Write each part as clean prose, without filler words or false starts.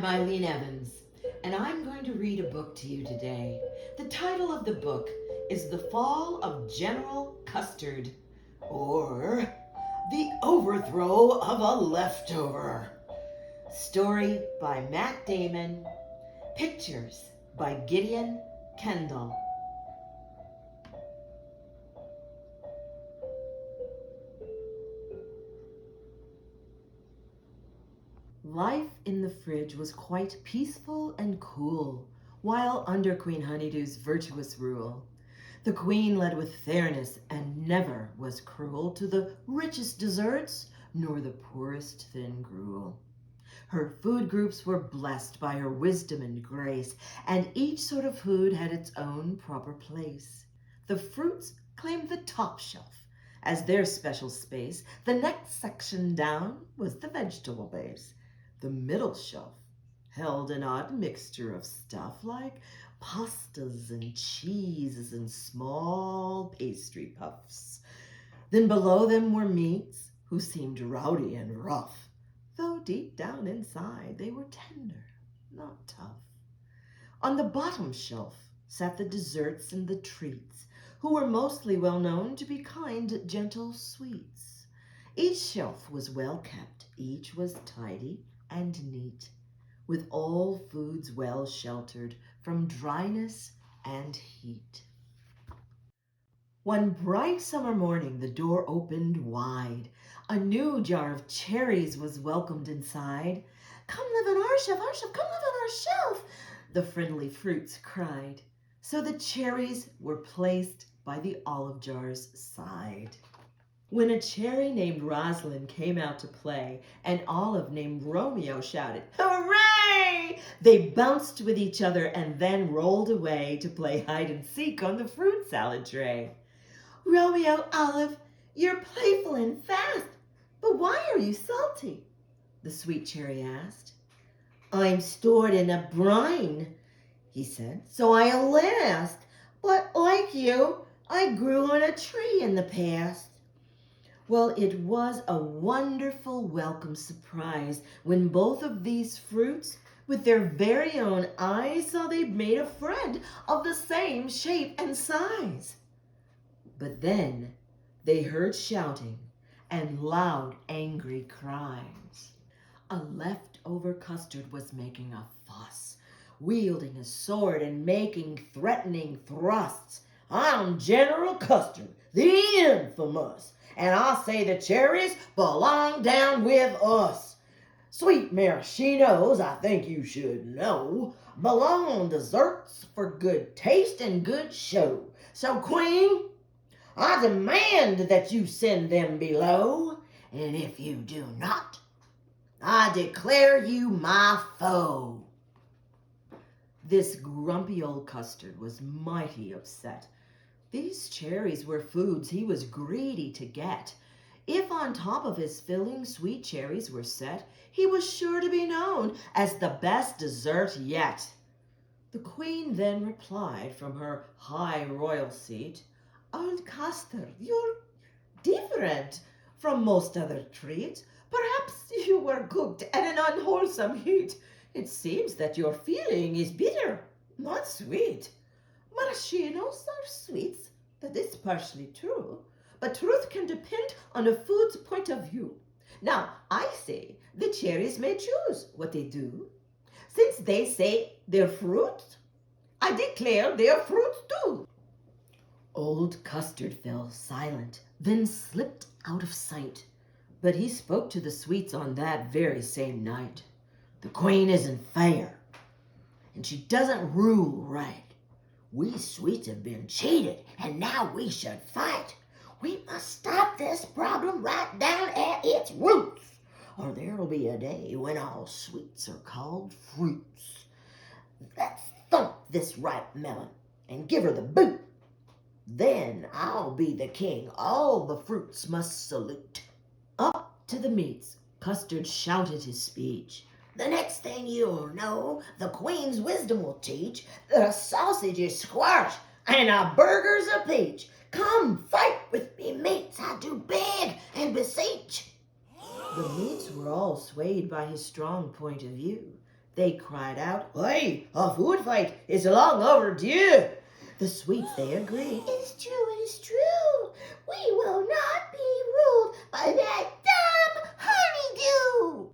Eileen Evans, and I'm going to read a book to you today. The title of the book is The Fall of General Custard, or The Overthrow of a Leftover. Story by Matt Damon. Pictures by Gideon Kendall. Life in the fridge was quite peaceful and cool, while under Queen Honeydew's virtuous rule. The queen led with fairness and never was cruel to the richest desserts nor the poorest thin gruel. Her food groups were blessed by her wisdom and grace, and each sort of food had its own proper place. The fruits claimed the top shelf as their special space. The next section down was the vegetable base. The middle shelf held an odd mixture of stuff like pastas and cheeses and small pastry puffs. Then below them were meats who seemed rowdy and rough, though deep down inside they were tender, not tough. On the bottom shelf sat the desserts and the treats, who were mostly well known to be kind, gentle sweets. Each shelf was well kept, each was tidy and neat, with all foods well sheltered from dryness and heat. One bright summer morning the door opened wide. A new jar of cherries was welcomed inside. "Come live on our shelf, come live on our shelf," the friendly fruits cried. So the cherries were placed by the olive jar's side. When a cherry named Rosalind came out to play, an olive named Romeo shouted, "Hooray!" They bounced with each other and then rolled away to play hide and seek on the fruit salad tray. "Romeo, Olive, you're playful and fast, but why are you salty?" the sweet cherry asked. "I'm stored in a brine," he said, "so I'll last. But like you, I grew on a tree in the past." Well, it was a wonderful welcome surprise when both of these fruits, with their very own eyes, saw they'd made a friend of the same shape and size. But then they heard shouting and loud, angry cries. A leftover custard was making a fuss, wielding a sword and making threatening thrusts. "I'm General Custard, the infamous, and I say the cherries belong down with us. Sweet maraschinos, I think you should know, belong on desserts for good taste and good show. So, Queen, I demand that you send them below, and if you do not, I declare you my foe." This grumpy old Custard was mighty upset. These cherries were foods he was greedy to get. If on top of his filling sweet cherries were set, he was sure to be known as the best dessert yet. The queen then replied from her high royal seat, "Old Custard, you're different from most other treats. Perhaps you were cooked at an unwholesome heat. It seems that your feeling is bitter, not sweet. Maraschinos are sweets, that is partially true, but truth can depend on a food's point of view. Now, I say the cherries may choose what they do. Since they say they're fruits, I declare they're fruits too." Old Custard fell silent, then slipped out of sight. But he spoke to the sweets on that very same night. "The queen isn't fair, and she doesn't rule right. We sweets have been cheated, and now we should fight. We must stop this problem right down at its roots, or there'll be a day when all sweets are called fruits. Let's thump this ripe melon and give her the boot. Then I'll be the king all the fruits must salute." Up to the meats, Custard shouted his speech. "The next thing you'll know, the queen's wisdom will teach that a sausage is squash and a burger's a peach. Come fight with me, mates, I do beg and beseech." The meats were all swayed by his strong point of view. They cried out, "Hey, a food fight is long overdue." The sweets, they agreed, "It is true, it is true. We will not be ruled by that dumb honeydew."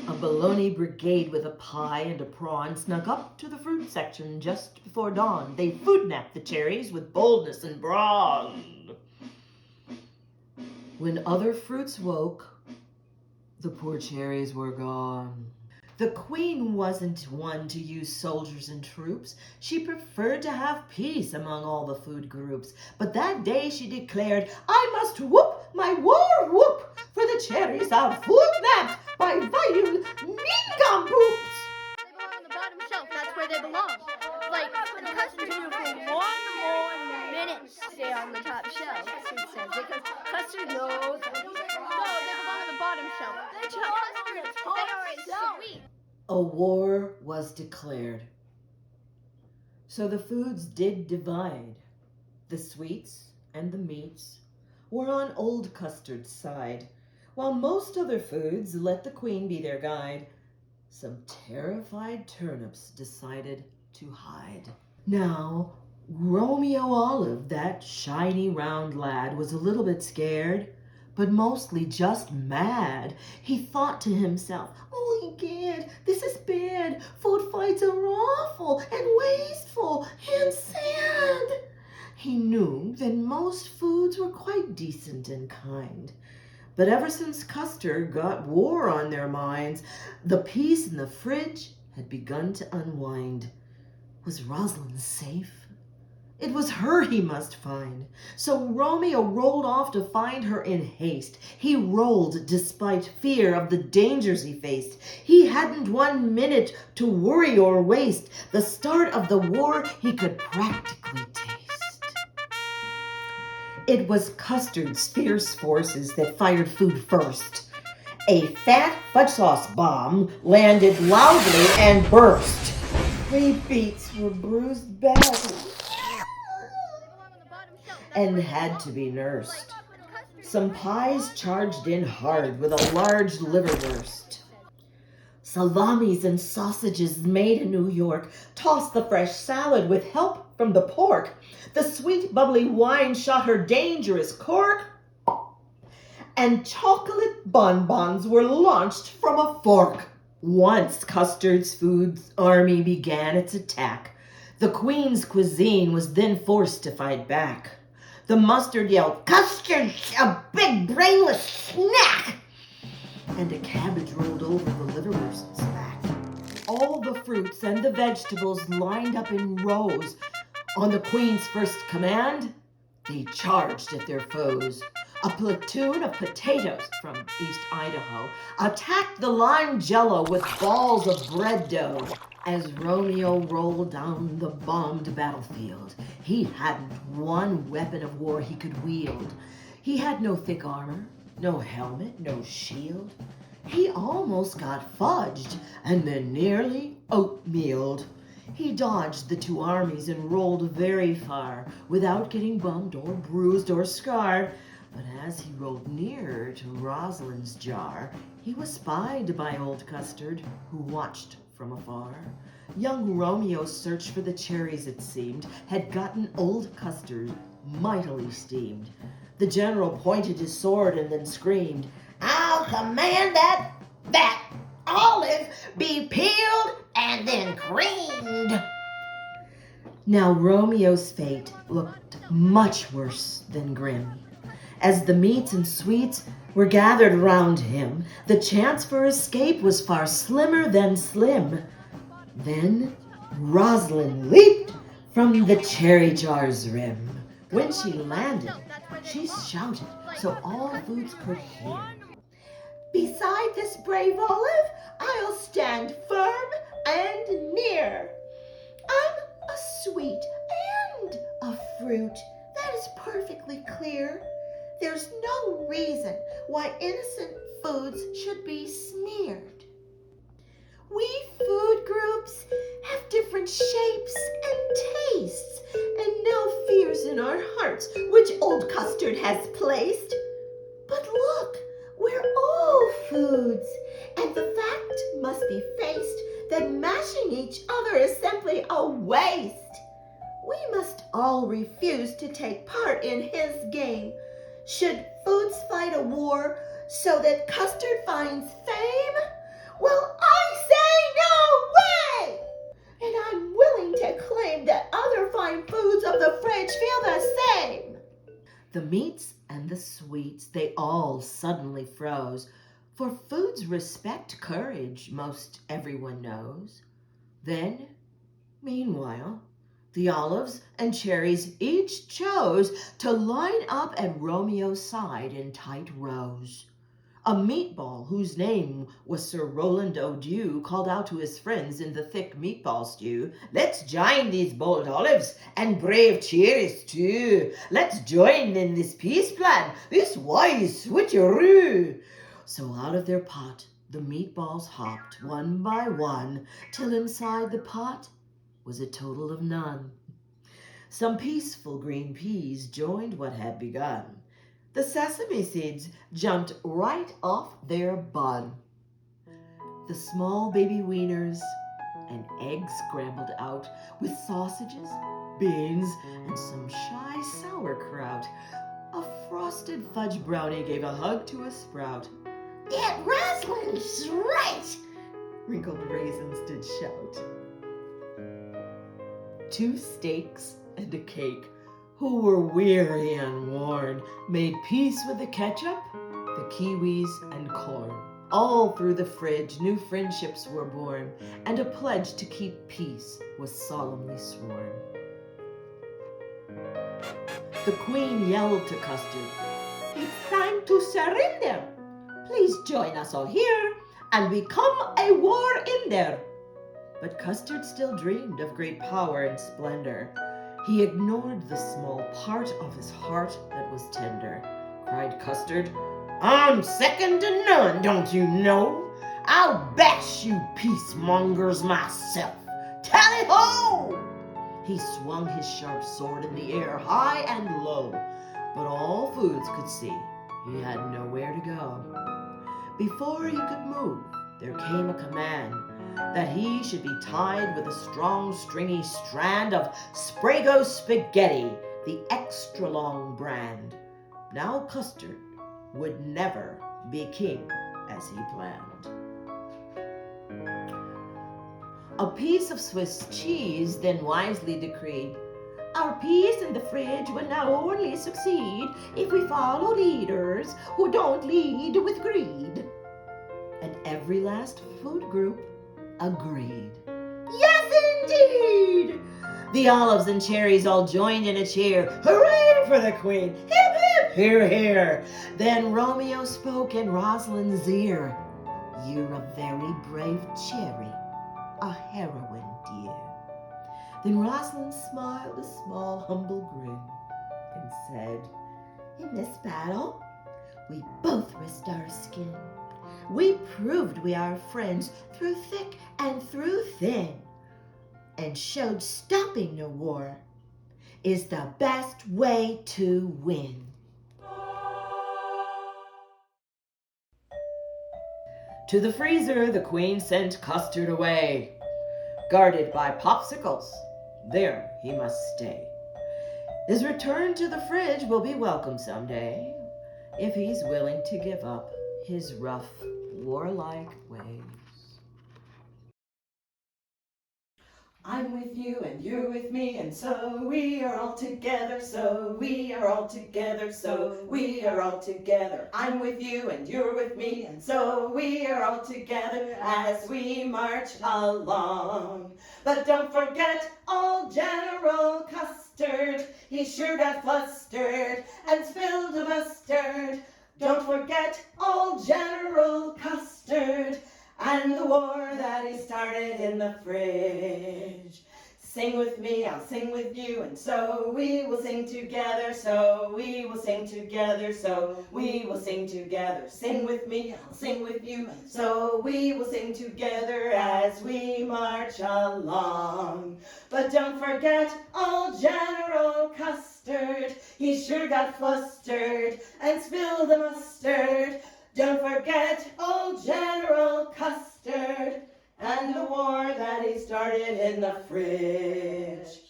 A bologna brigade with a pie and a prawn snuck up to the fruit section just before dawn. They food-napped the cherries with boldness and brawn. When other fruits woke, the poor cherries were gone. The queen wasn't one to use soldiers and troops. She preferred to have peace among all the food groups. But that day she declared, "I must whoop my war whoop, for the cherries are food-napped by vile nincompoops." They belong on the bottom shelf. That's where they belong. Like, Custard knew for 1 more minute stay on the top shelf, it says, because Custard knows. No, they belong on the bottom shelf. They are sweet. A war was declared. So the foods did divide. The sweets and the meats were on old Custard's side, while most other foods let the queen be their guide. Some terrified turnips decided to hide. Now, Romeo Olive, that shiny round lad, was a little bit scared, but mostly just mad. He thought to himself, "Oh, egad, this is bad. Food fights are awful and wasteful and sad." He knew that most foods were quite decent and kind. But ever since Custard got war on their minds, the peace in the fridge had begun to unwind. Was Rosalind safe? It was her he must find. So Romeo rolled off to find her in haste. He rolled despite fear of the dangers he faced. He hadn't 1 minute to worry or waste. The start of the war he could practically taste. It was Custard's fierce forces that fired food first. A fat fudge sauce bomb landed loudly and burst. 3 beets were bruised badly and had to be nursed. Some pies charged in hard with a large liverwurst. Salamis and sausages made in New York tossed the fresh salad with help from the pork. The sweet bubbly wine shot her dangerous cork, and chocolate bonbons were launched from a fork. Once Custard's food army began its attack, the queen's cuisine was then forced to fight back. The mustard yelled, "Custard's a big brainless snack!" And a cabbage rolled over the liverwurst's back. All the fruits and the vegetables lined up in rows. On the queen's first command, they charged at their foes. A platoon of potatoes from East Idaho attacked the lime jello with balls of bread dough. As Romeo rolled down the bombed battlefield, he hadn't one weapon of war he could wield. He had no thick armor, no helmet, no shield. He almost got fudged and then nearly oatmealed. He dodged the 2 armies and rolled very far without getting bummed or bruised or scarred. But as he rolled nearer to Rosalind's jar, he was spied by old Custard, who watched from afar. Young Romeo's search for the cherries, it seemed, had gotten old Custard mightily steamed. The general pointed his sword and then screamed, "I'll command that olive be peeled and then creamed." Now Romeo's fate looked much worse than grim. As the meats and sweets were gathered round him, the chance for escape was far slimmer than slim. Then Rosalind leaped from the cherry jar's rim. When she landed, she shouted so all foods could hear, "Beside this brave olive, I'll stand firm and near. I'm a sweet and a fruit, that is perfectly clear. There's no reason why innocent foods should be smeared. We food groups have different shapes and tastes, and no fears in our hearts which old Custard has placed. But look, we're fact must be faced that mashing each other is simply a waste. We must all refuse to take part in his game. Should foods fight a war so that Custard finds fame? Well, I say no way! And I'm willing to claim that other fine foods of the fridge feel the same. The meats and the sweets, they all suddenly froze, for foods respect courage, most everyone knows. Then, meanwhile, the olives and cherries each chose to line up at Romeo's side in tight rows. A meatball, whose name was Sir Roland O'Dew, called out to his friends in the thick meatball stew, "Let's join these bold olives and brave cherries too. Let's join in this peace plan, this wise switcheroo." So out of their pot the meatballs hopped one by one, till inside the pot was a total of none. Some peaceful green peas joined what had begun. The sesame seeds jumped right off their bun. The small baby wieners and eggs scrambled out with sausages, beans, and some shy sauerkraut. A frosted fudge brownie gave a hug to a sprout. "That Rosalind's right!" wrinkled raisins did shout. 2 steaks and a cake, who were weary and worn, made peace with the ketchup, the kiwis, and corn. All through the fridge new friendships were born, and a pledge to keep peace was solemnly sworn. The Queen yelled to Custard, "It's time to surrender. Please join us all here and become a war in there." But Custard still dreamed of great power and splendor. He ignored the small part of his heart that was tender. Cried Custard, "I'm second to none, don't you know? I'll bash you peacemongers myself. Tally-ho!" He swung his sharp sword in the air, high and low, but all foods could see he had nowhere to go. Before he could move, there came a command that he should be tied with a strong stringy strand of Sprago spaghetti, the extra long brand. Now Custard would never be king as he planned. A piece of Swiss cheese then wisely decreed, "Our peace in the fridge will now only succeed if we follow leaders who don't lead with greed." And every last food group agreed. Yes, indeed! The olives and cherries all joined in a cheer. "Hooray for the Queen! Hip, hip, hear, hear!" Then Romeo spoke in Rosalind's ear, "You're a very brave cherry, a heroine, dear." Then Rosalind smiled a small, humble grin and said, "In this battle, we both risked our skin. We proved we are friends through thick and through thin, and showed stopping the war is the best way to win." To the freezer the Queen sent Custard away. Guarded by popsicles, there he must stay. His return to the fridge will be welcome someday, if he's willing to give up his rough, warlike ways. I'm with you and you're with me, and so we are all together, so we are all together, so we are all together. I'm with you and you're with me, and so we are all together as we march along. But don't forget old General Custard, he sure got flustered and spilled the mustard. Don't forget old General Custard and the war that he started in the fridge. Sing with me, I'll sing with you, and so we will sing together, so we will sing together, so we will sing together. Sing with me, I'll sing with you, and so we will sing together as we march along. But don't forget old General Custard, he sure got flustered and spilled the mustard. Don't forget old General Custard started in the fridge.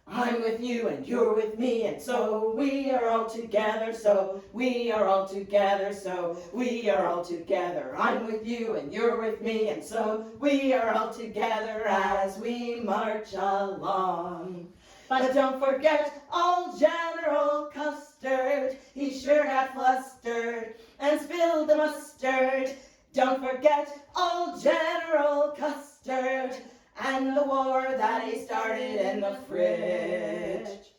I'm with you and you're with me, and so we are all together, so we are all together, so we are all together. I'm with you and you're with me, and so we are all together as we march along. But don't forget old General Custard, he sure got flustered and spilled the mustard. Don't forget old General Custard and the war that he started in the fridge.